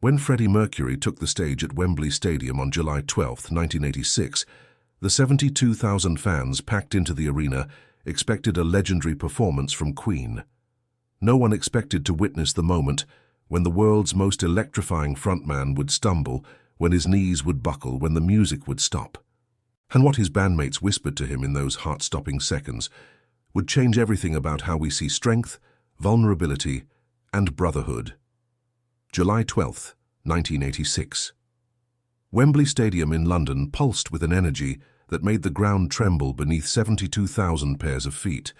When Freddie Mercury took the stage at Wembley Stadium on July 12, 1986, the 72,000 fans packed into the arena expected a legendary performance from Queen. No one expected to witness the moment when the world's most electrifying frontman would stumble, when his knees would buckle, when the music would stop. And what his bandmates whispered to him in those heart-stopping seconds would change everything about how we see strength, vulnerability, and brotherhood. July 12, 1986. Wembley Stadium in London pulsed with an energy that made the ground tremble beneath 72,000 pairs of feet.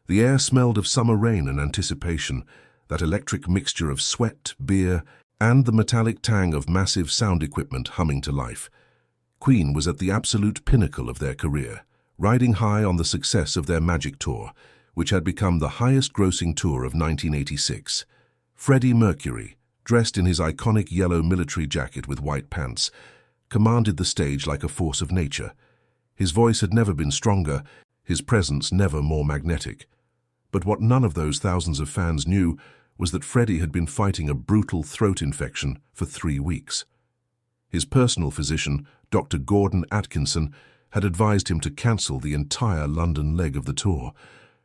The air smelled of summer rain and anticipation, that electric mixture of sweat, beer, and the metallic tang of massive sound equipment humming to life. Queen was at the absolute pinnacle of their career, riding high on the success of their Magic Tour, which had become the highest-grossing tour of 1986. Freddie Mercury, dressed in his iconic yellow military jacket with white pants, commanded the stage like a force of nature. His voice had never been stronger, his presence never more magnetic. But what none of those thousands of fans knew was that Freddie had been fighting a brutal throat infection for 3 weeks. His personal physician, Dr. Gordon Atkinson, had advised him to cancel the entire London leg of the tour.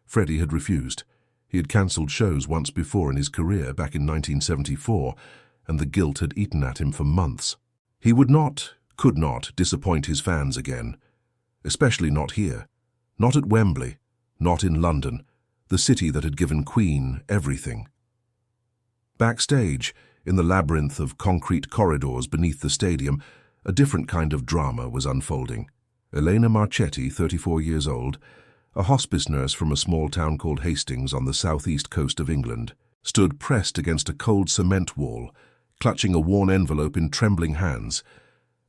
Freddie had refused. He had cancelled shows once before in his career, back in 1974, and the guilt had eaten at him for months. He would not, could not, disappoint his fans again. Especially not here. Not at Wembley. Not in London, the city that had given Queen everything. Backstage, in the labyrinth of concrete corridors beneath the stadium, a different kind of drama was unfolding. Elena Marchetti, 34 years old, a hospice nurse from a small town called Hastings on the southeast coast of England, stood pressed against a cold cement wall, clutching a worn envelope in trembling hands.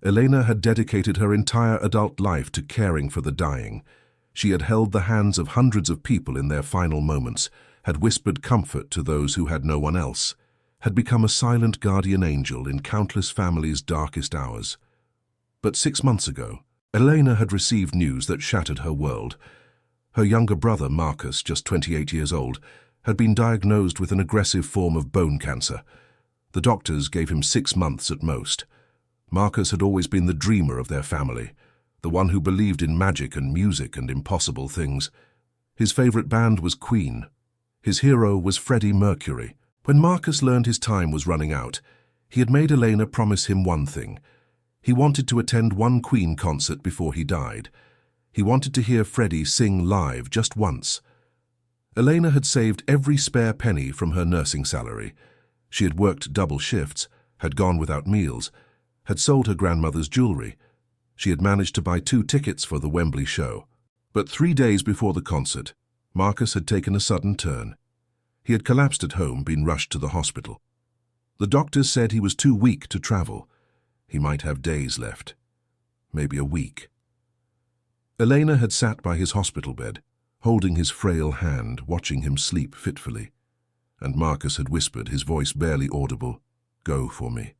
Elena had dedicated her entire adult life to caring for the dying. She had held the hands of hundreds of people in their final moments, had whispered comfort to those who had no one else, had become a silent guardian angel in countless families' darkest hours. But 6 months ago, Elena had received news that shattered her world. Her younger brother, Marcus, just 28 years old, had been diagnosed with an aggressive form of bone cancer. The doctors gave him 6 months at most. Marcus had always been the dreamer of their family, the one who believed in magic and music and impossible things. His favorite band was Queen. His hero was Freddie Mercury. When Marcus learned his time was running out, he had made Elena promise him one thing. He wanted to attend one Queen concert before he died. He wanted to hear Freddie sing live just once. Elena had saved every spare penny from her nursing salary. She had worked double shifts, had gone without meals, had sold her grandmother's jewelry. She had managed to buy 2 tickets for the Wembley show. But 3 days before the concert, Marcus had taken a sudden turn. He had collapsed at home, been rushed to the hospital. The doctors said he was too weak to travel. He might have days left, maybe a week. Elena had sat by his hospital bed, holding his frail hand, watching him sleep fitfully. And Marcus had whispered, his voice barely audible, "Go for me.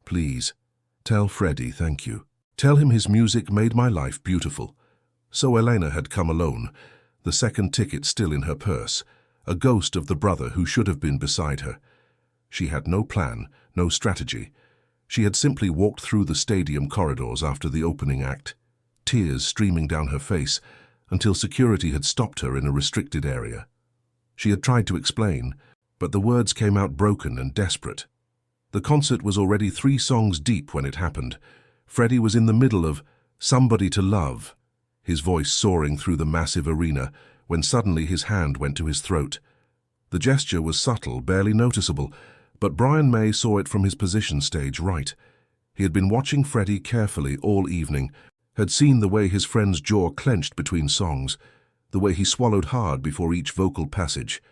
Please. Tell Freddie thank you. Tell him his music made my life beautiful." So Elena had come alone, the second ticket still in her purse, a ghost of the brother who should have been beside her. She had no plan, no strategy. She had simply walked through the stadium corridors after the opening act, tears streaming down her face, until security had stopped her in a restricted area. She had tried to explain, but the words came out broken and desperate. The concert was already 3 songs deep when it happened. Freddie was in the middle of "Somebody to Love," his voice soaring through the massive arena, when suddenly his hand went to his throat. The gesture was subtle, barely noticeable, but Brian May saw it from his position stage right. He had been watching Freddie carefully all evening, had seen the way his friend's jaw clenched between songs, the way he swallowed hard before each vocal passage.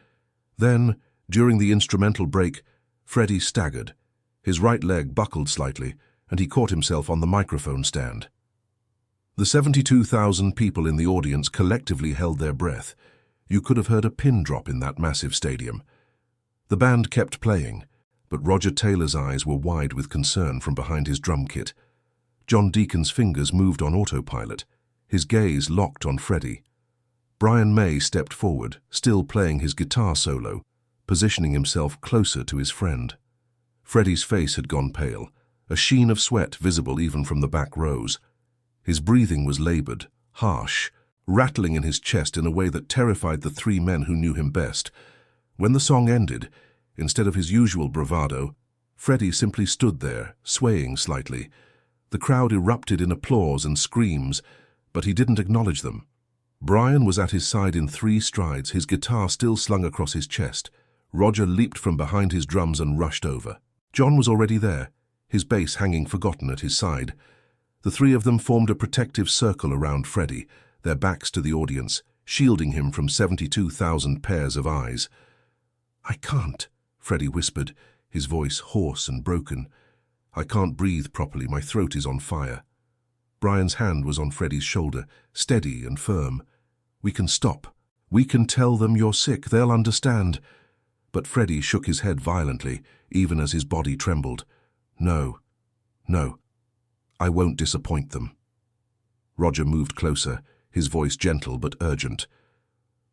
Then, during the instrumental break, Freddie staggered. His right leg buckled slightly, and he caught himself on the microphone stand. The 72,000 people in the audience collectively held their breath. You could have heard a pin drop in that massive stadium. The band kept playing, but Roger Taylor's eyes were wide with concern from behind his drum kit. John Deacon's fingers moved on autopilot, his gaze locked on Freddie. Brian May stepped forward, still playing his guitar solo, positioning himself closer to his friend. Freddie's face had gone pale, a sheen of sweat visible even from the back rows. His breathing was labored, harsh, rattling in his chest in a way that terrified the three men who knew him best. When the song ended, instead of his usual bravado, Freddie simply stood there, swaying slightly. The crowd erupted in applause and screams, but he didn't acknowledge them. Brian was at his side in 3 strides, his guitar still slung across his chest. Roger leaped from behind his drums and rushed over. John was already there, his bass hanging forgotten at his side. The 3 of them formed a protective circle around Freddie, their backs to the audience, shielding him from 72,000 pairs of eyes. "I can't," Freddie whispered, his voice hoarse and broken. "I can't breathe properly, my throat is on fire." Brian's hand was on Freddie's shoulder, steady and firm. "We can stop. We can tell them you're sick, they'll understand." But Freddie shook his head violently, even as his body trembled. "No, no, I won't disappoint them." Roger moved closer, his voice gentle but urgent.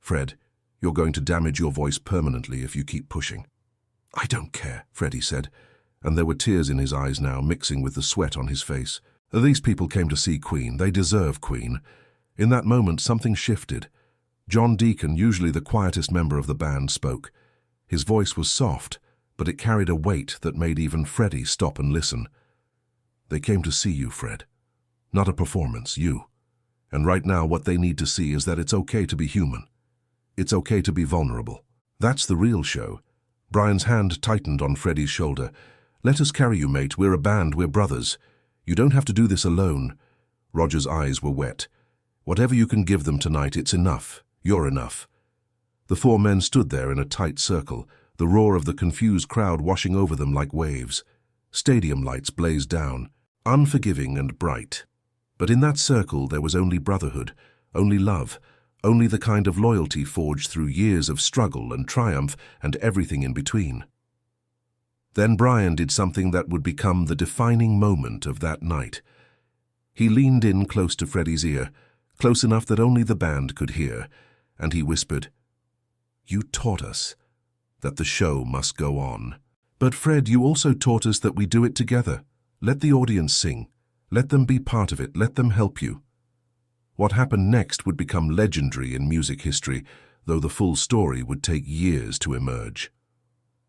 "Fred, you're going to damage your voice permanently if you keep pushing." "I don't care," Freddie said, and there were tears in his eyes now, mixing with the sweat on his face. These people came to see Queen. They deserve Queen. In that moment, something shifted. John Deacon, usually the quietest member of the band, spoke. His voice was soft, but it carried a weight that made even Freddie stop and listen. "They came to see you, Fred. Not a performance, you. And right now what they need to see is that it's okay to be human. It's okay to be vulnerable. That's the real show." Brian's hand tightened on Freddie's shoulder. "Let us carry you, mate. We're a band, we're brothers. You don't have to do this alone." Roger's eyes were wet. "Whatever you can give them tonight, it's enough. You're enough." The 4 men stood there in a tight circle, the roar of the confused crowd washing over them like waves. Stadium lights blazed down, unforgiving and bright. But in that circle there was only brotherhood, only love, only the kind of loyalty forged through years of struggle and triumph and everything in between. Then Brian did something that would become the defining moment of that night. He leaned in close to Freddie's ear, close enough that only the band could hear, and he whispered, "You taught us that the show must go on. But Fred, you also taught us that we do it together. Let the audience sing. Let them be part of it. Let them help you." What happened next would become legendary in music history, though the full story would take years to emerge.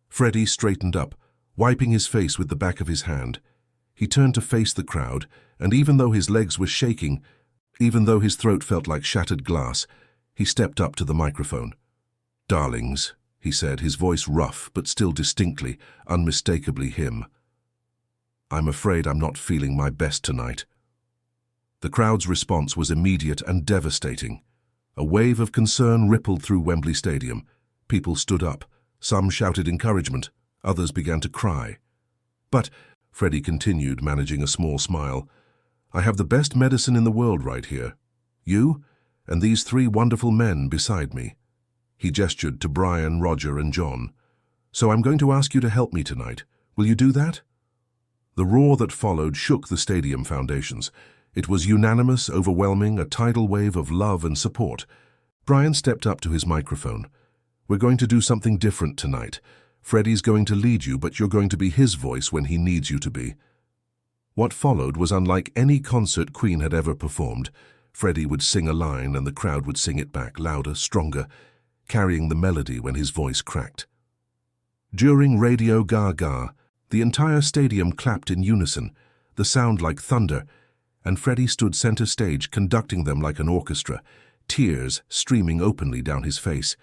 Freddie straightened up, wiping his face with the back of his hand. He turned to face the crowd, and even though his legs were shaking, even though his throat felt like shattered glass, he stepped up to the microphone. "Darlings," he said, his voice rough but still distinctly, unmistakably him. "I'm afraid I'm not feeling my best tonight." The crowd's response was immediate and devastating. A wave of concern rippled through Wembley Stadium. People stood up. Some shouted encouragement. Others began to cry. "But," Freddie continued, managing a small smile, "I have the best medicine in the world right here. You and these 3 wonderful men beside me." He gestured to Brian, Roger, and John. "So I'm going to ask you to help me tonight. Will you do that?" The roar that followed shook the stadium foundations. It was unanimous, overwhelming, a tidal wave of love and support. Brian stepped up to his microphone. "We're going to do something different tonight. Freddie's going to lead you, but you're going to be his voice when he needs you to be." What followed was unlike any concert Queen had ever performed. Freddie would sing a line and the crowd would sing it back, louder, stronger, carrying the melody when his voice cracked. During Radio Gaga, the entire stadium clapped in unison, the sound like thunder, and Freddie stood center stage conducting them like an orchestra, tears streaming openly down his face.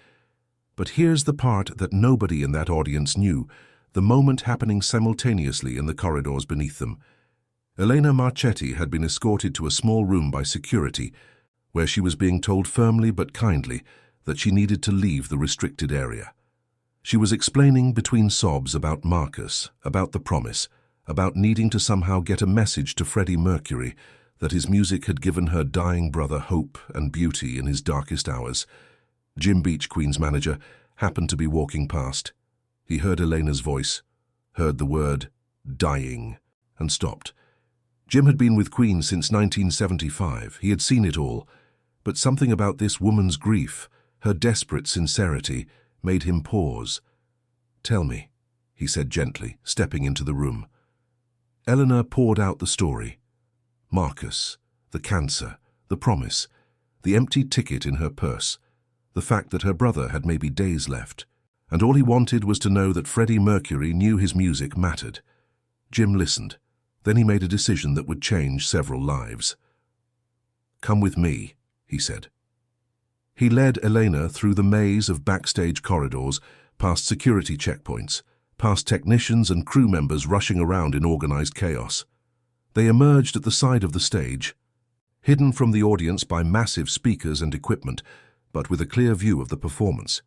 But here's the part that nobody in that audience knew, the moment happening simultaneously in the corridors beneath them. Elena Marchetti had been escorted to a small room by security, where she was being told firmly but kindly that she needed to leave the restricted area. She was explaining between sobs about Marcus, about the promise, about needing to somehow get a message to Freddie Mercury that his music had given her dying brother hope and beauty in his darkest hours. Jim Beach, Queen's manager, happened to be walking past. He heard Elena's voice, heard the word dying, and stopped. Jim had been with Queen since 1975. He had seen it all, but something about this woman's grief, her desperate sincerity, made him pause. "Tell me," he said gently, stepping into the room. Eleanor poured out the story. Marcus, the cancer, the promise, the empty ticket in her purse, the fact that her brother had maybe days left, and all he wanted was to know that Freddie Mercury knew his music mattered. Jim listened. Then he made a decision that would change several lives. "Come with me," he said. He led Elena through the maze of backstage corridors, past security checkpoints, past technicians and crew members rushing around in organized chaos. They emerged at the side of the stage, hidden from the audience by massive speakers and equipment, but with a clear view of the performance.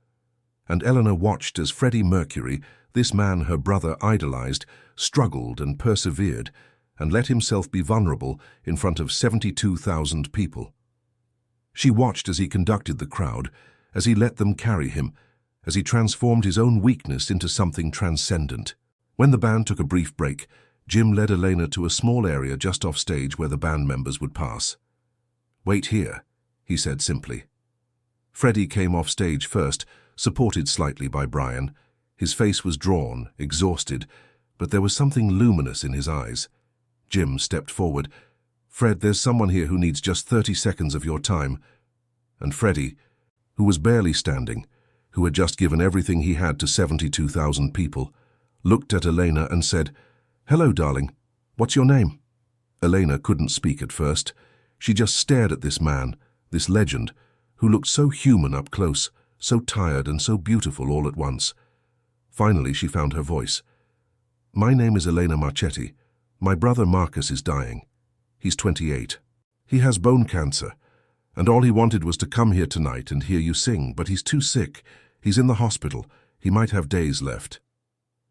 And Eleanor watched as Freddie Mercury, this man her brother idolized, struggled and persevered, and let himself be vulnerable in front of 72,000 people. She watched as he conducted the crowd, as he let them carry him, as he transformed his own weakness into something transcendent. When the band took a brief break, Jim led Elena to a small area just off stage where the band members would pass. "Wait here," he said simply. Freddie came off stage first, supported slightly by Brian. His face was drawn, exhausted, but there was something luminous in his eyes. Jim stepped forward. "Fred, there's someone here who needs just 30 seconds of your time." And Freddie, who was barely standing, who had just given everything he had to 72,000 people, looked at Elena and said, "Hello, darling. What's your name?" Elena couldn't speak at first. She just stared at this man, this legend, who looked so human up close, so tired and so beautiful all at once. Finally, she found her voice. "My name is Elena Marchetti. My brother Marcus is dying. He's 28. He has bone cancer, and all he wanted was to come here tonight and hear you sing, but he's too sick. He's in the hospital. He might have days left."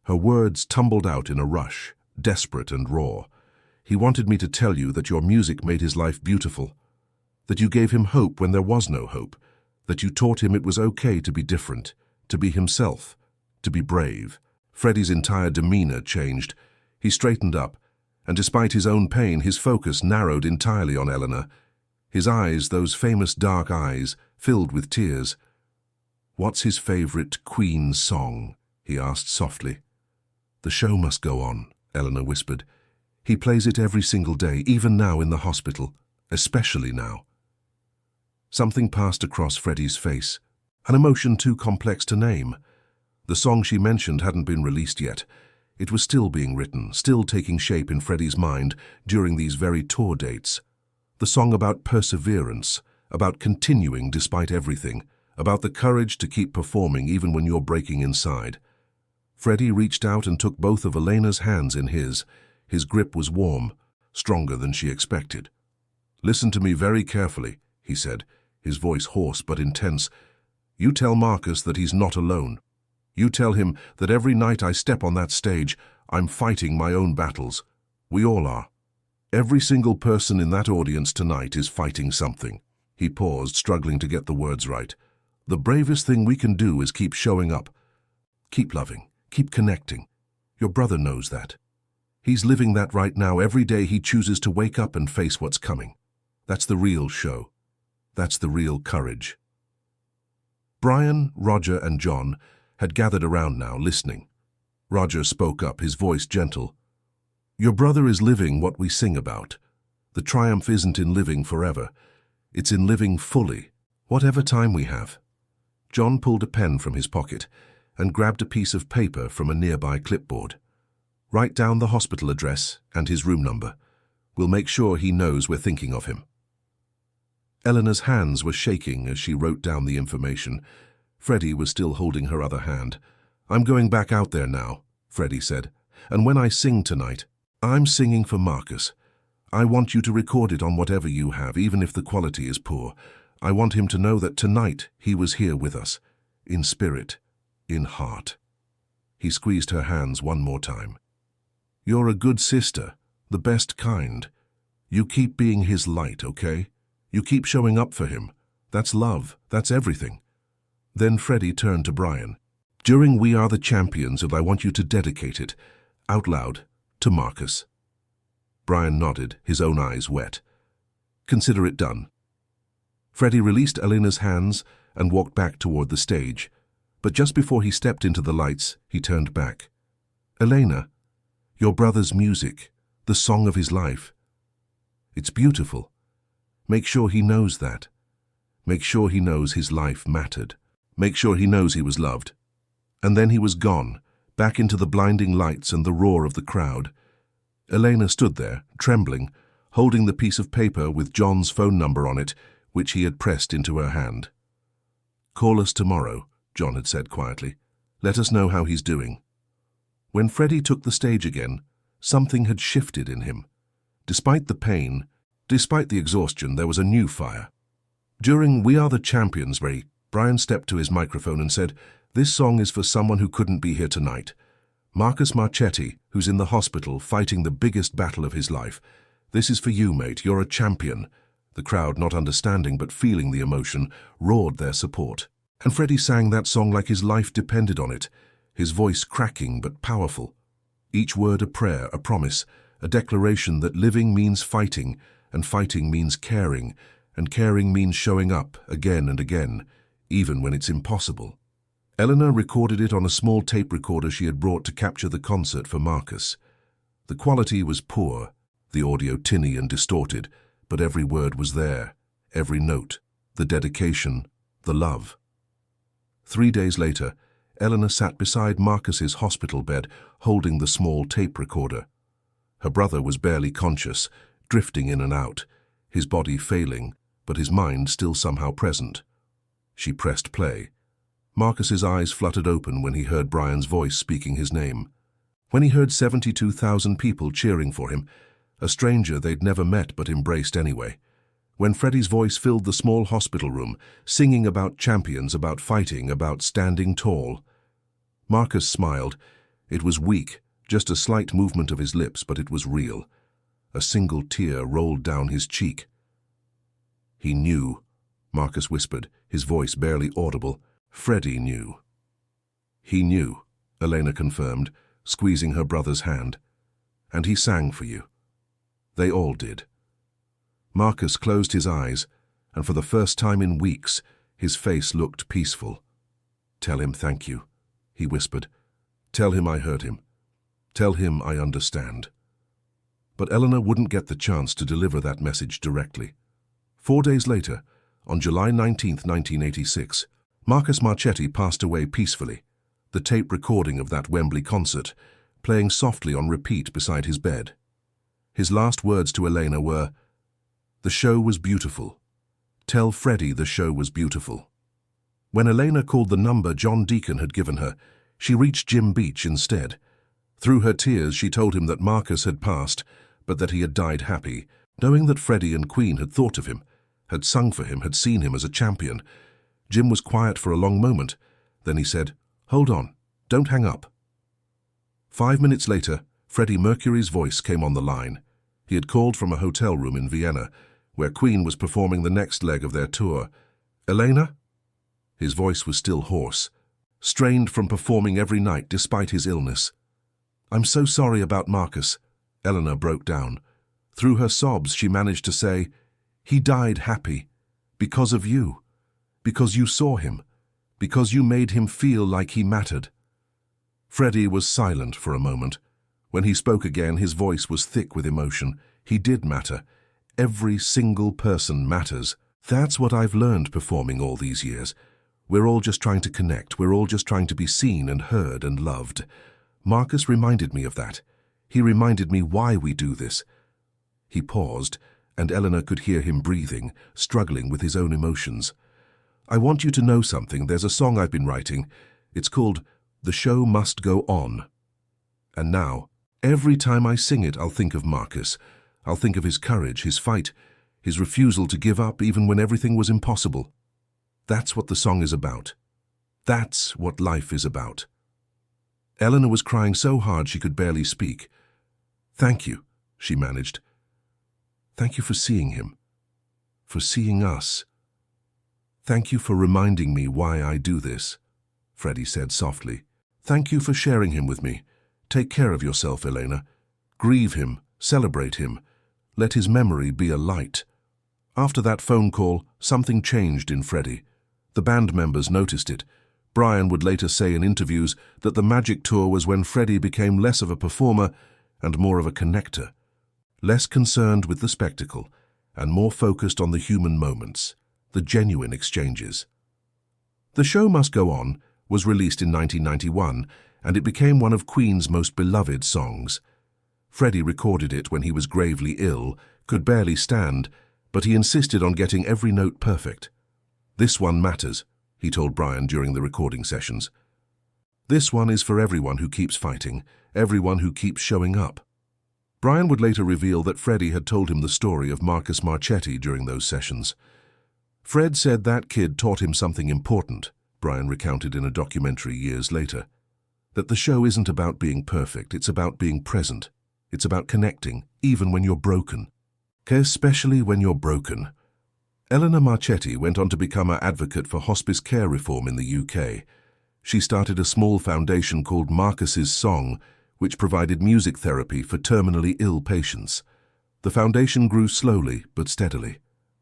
Her words tumbled out in a rush, desperate and raw. "He wanted me to tell you that your music made his life beautiful, that you gave him hope when there was no hope, that you taught him it was okay to be different, to be himself, to be brave." Freddie's entire demeanor changed. He straightened up, and despite his own pain, his focus narrowed entirely on Eleanor. His eyes, those famous dark eyes, filled with tears. "What's his favorite Queen song?" he asked softly. "The show must go on," Eleanor whispered. "He plays it every single day, even now in the hospital, especially now." Something passed across Freddie's face, an emotion too complex to name. The song she mentioned hadn't been released yet. It was still being written, still taking shape in Freddie's mind during these very tour dates. The song about perseverance, about continuing despite everything, about the courage to keep performing even when you're breaking inside. Freddie reached out and took both of Elena's hands in his. His grip was warm, stronger than she expected. "Listen to me very carefully," he said, his voice hoarse but intense. "You tell Marcus that he's not alone. You tell him that every night I step on that stage, I'm fighting my own battles. We all are. Every single person in that audience tonight is fighting something." He paused, struggling to get the words right. "The bravest thing we can do is keep showing up. Keep loving, keep connecting. Your brother knows that. He's living that right now. Every day he chooses to wake up and face what's coming. That's the real show. That's the real courage." Brian, Roger, and John had gathered around now, listening. Roger spoke up, his voice gentle. "Your brother is living what we sing about. The triumph isn't in living forever. It's in living fully, whatever time we have." John pulled a pen from his pocket and grabbed a piece of paper from a nearby clipboard. "Write down the hospital address and his room number. We'll make sure he knows we're thinking of him." Eleanor's hands were shaking as she wrote down the information. Freddie was still holding her other hand. "I'm going back out there now," Freddie said. "And when I sing tonight, I'm singing for Marcus. I want you to record it on whatever you have, even if the quality is poor. I want him to know that tonight he was here with us, in spirit, in heart." He squeezed her hands one more time. "You're a good sister, the best kind. You keep being his light, okay? You keep showing up for him. That's love, that's everything." Then Freddie turned to Brian. "During We Are the Champions, and I want you to dedicate it, out loud, to Marcus." Brian nodded, his own eyes wet. "Consider it done." Freddie released Elena's hands and walked back toward the stage, but just before he stepped into the lights, he turned back. Elena, your brother's music, the song of his life. It's beautiful. Make sure he knows that. Make sure he knows his life mattered. Make sure he knows he was loved." And then he was gone, back into the blinding lights and the roar of the crowd. Elena stood there, trembling, holding the piece of paper with John's phone number on it, which he had pressed into her hand. "Call us tomorrow," John had said quietly. "Let us know how he's doing." When Freddie took the stage again, something had shifted in him. Despite the pain, despite the exhaustion, there was a new fire. During "We Are the Champions" Brian stepped to his microphone and said, "This song is for someone who couldn't be here tonight. Marcus Marchetti, who's in the hospital fighting the biggest battle of his life. This is for you, mate. You're a champion." The crowd, not understanding but feeling the emotion, roared their support. And Freddie sang that song like his life depended on it, his voice cracking but powerful. Each word a prayer, a promise, a declaration that living means fighting, and fighting means caring, and caring means showing up again and again, even when it's impossible. Eleanor recorded it on a small tape recorder she had brought to capture the concert for Marcus. The quality was poor, the audio tinny and distorted, but every word was there, every note, the dedication, the love. 3 days later, Eleanor sat beside Marcus's hospital bed, holding the small tape recorder. Her brother was barely conscious, drifting in and out, his body failing, but his mind still somehow present. She pressed play. Marcus's eyes fluttered open when he heard Brian's voice speaking his name. When he heard 72,000 people cheering for him, a stranger they'd never met but embraced anyway. When Freddie's voice filled the small hospital room, singing about champions, about fighting, about standing tall. Marcus smiled. It was weak, just a slight movement of his lips, but it was real. A single tear rolled down his cheek. "He knew," Marcus whispered, his voice barely audible. "Freddie knew." "He knew," Elena confirmed, squeezing her brother's hand. "And he sang for you." They all did. Marcus closed his eyes, and for the first time in weeks, his face looked peaceful. "Tell him thank you," he whispered. "Tell him I heard him. Tell him I understand." But Eleanor wouldn't get the chance to deliver that message directly. 4 days later, on July 19, 1986, Marcus Marchetti passed away peacefully, the tape recording of that Wembley concert, playing softly on repeat beside his bed. His last words to Elena were, "The show was beautiful. Tell Freddie the show was beautiful." When Elena called the number John Deacon had given her, she reached Jim Beach instead. Through her tears, she told him that Marcus had passed, but that he had died happy, knowing that Freddie and Queen had thought of him, had sung for him, had seen him as a champion. Jim was quiet for a long moment. Then he said, "Hold on, don't hang up." 5 minutes later, Freddie Mercury's voice came on the line. He had called from a hotel room in Vienna, where Queen was performing the next leg of their tour. "Elena?" His voice was still hoarse, strained from performing every night despite his illness. "I'm so sorry about Marcus." Eleanor broke down. Through her sobs, she managed to say, "He died happy. Because of you. Because you saw him. Because you made him feel like he mattered." Freddie was silent for a moment. When he spoke again, his voice was thick with emotion. He did matter. Every single person matters. That's what I've learned performing all these years. We're all just trying to connect. We're all just trying to be seen and heard and loved. Marcus reminded me of that. He reminded me why we do this. He paused, and Eleanor could hear him breathing, struggling with his own emotions. "I want you to know something. There's a song I've been writing. It's called The Show Must Go On. And now, every time I sing it, I'll think of Marcus. I'll think of his courage, his fight, his refusal to give up even when everything was impossible. That's what the song is about. That's what life is about." Eleanor was crying so hard she could barely speak. "Thank you," she managed. "Thank you for seeing him. For seeing us. Thank you for reminding me why I do this," Freddie said softly. "Thank you for sharing him with me. Take care of yourself, Elena. Grieve him, celebrate him. Let his memory be a light." After that phone call, something changed in Freddie. The band members noticed it. Brian would later say in interviews that the magic tour was when Freddie became less of a performer and more of a connector, less concerned with the spectacle and more focused on the human moments, the genuine exchanges. The Show Must Go On was released in 1991, and it became one of Queen's most beloved songs. Freddie recorded it when he was gravely ill, could barely stand, but he insisted on getting every note perfect. "This one matters," he told Brian during the recording sessions. "This one is for everyone who keeps fighting, everyone who keeps showing up." Brian would later reveal that Freddie had told him the story of Marcus Marchetti during those sessions. "Fred said that kid taught him something important," Brian recounted in a documentary years later. "That the show isn't about being perfect, it's about being present. It's about connecting, even when you're broken. Especially when you're broken." Eleanor Marchetti went on to become an advocate for hospice care reform in the UK. She started a small foundation called Marcus's Song, which provided music therapy for terminally ill patients. The foundation grew slowly but steadily,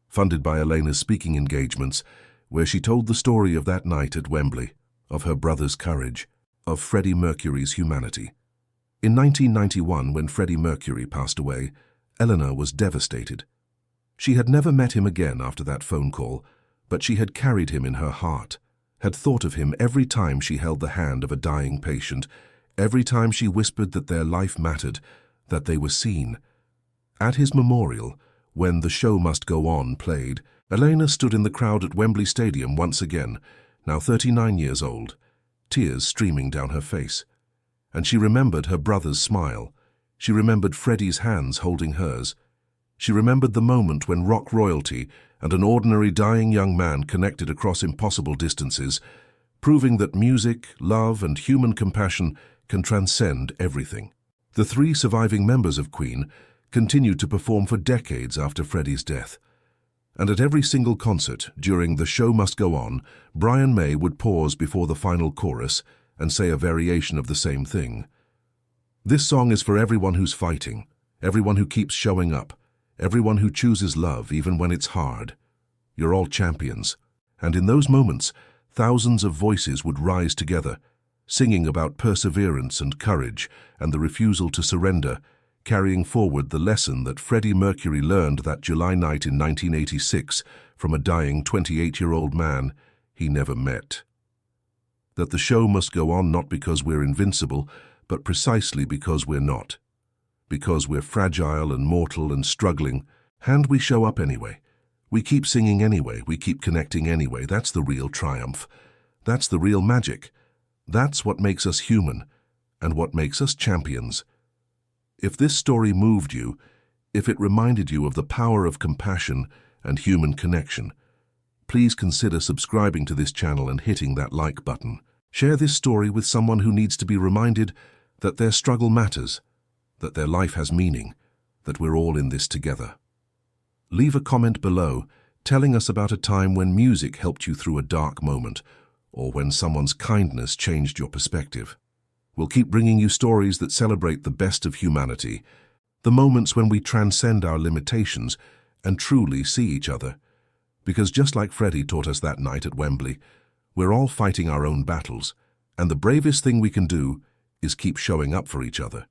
funded by Elena's speaking engagements, where she told the story of that night at Wembley, of her brother's courage, of Freddie Mercury's humanity. In 1991, when Freddie Mercury passed away, Eleanor was devastated. She had never met him again after that phone call, but she had carried him in her heart, had thought of him every time she held the hand of a dying patient, every time she whispered that their life mattered, that they were seen. At his memorial, when The Show Must Go On played, Elena stood in the crowd at Wembley Stadium once again, now 39 years old, tears streaming down her face. And she remembered her brother's smile. She remembered Freddie's hands holding hers. She remembered the moment when rock royalty and an ordinary dying young man connected across impossible distances, proving that music, love, and human compassion can transcend everything. The three surviving members of Queen continued to perform for decades after Freddie's death. And at every single concert during The Show Must Go On, Brian May would pause before the final chorus and say a variation of the same thing. "This song is for everyone who's fighting, everyone who keeps showing up, everyone who chooses love even when it's hard. You're all champions." And in those moments, thousands of voices would rise together, singing about perseverance and courage and the refusal to surrender, carrying forward the lesson that Freddie Mercury learned that July night in 1986 from a dying 28-year-old man he never met. That the show must go on not because we're invincible, but precisely because we're not. Because we're fragile and mortal and struggling, and we show up anyway. We keep singing anyway, we keep connecting anyway. That's the real triumph. That's the real magic. That's what makes us human, and what makes us champions. If this story moved you, if it reminded you of the power of compassion and human connection, please consider subscribing to this channel and hitting that like button. Share this story with someone who needs to be reminded that their struggle matters, that their life has meaning, that we're all in this together. Leave a comment below telling us about a time when music helped you through a dark moment, or when someone's kindness changed your perspective. We'll keep bringing you stories that celebrate the best of humanity, the moments when we transcend our limitations and truly see each other. Because just like Freddie taught us that night at Wembley, we're all fighting our own battles, and the bravest thing we can do is keep showing up for each other.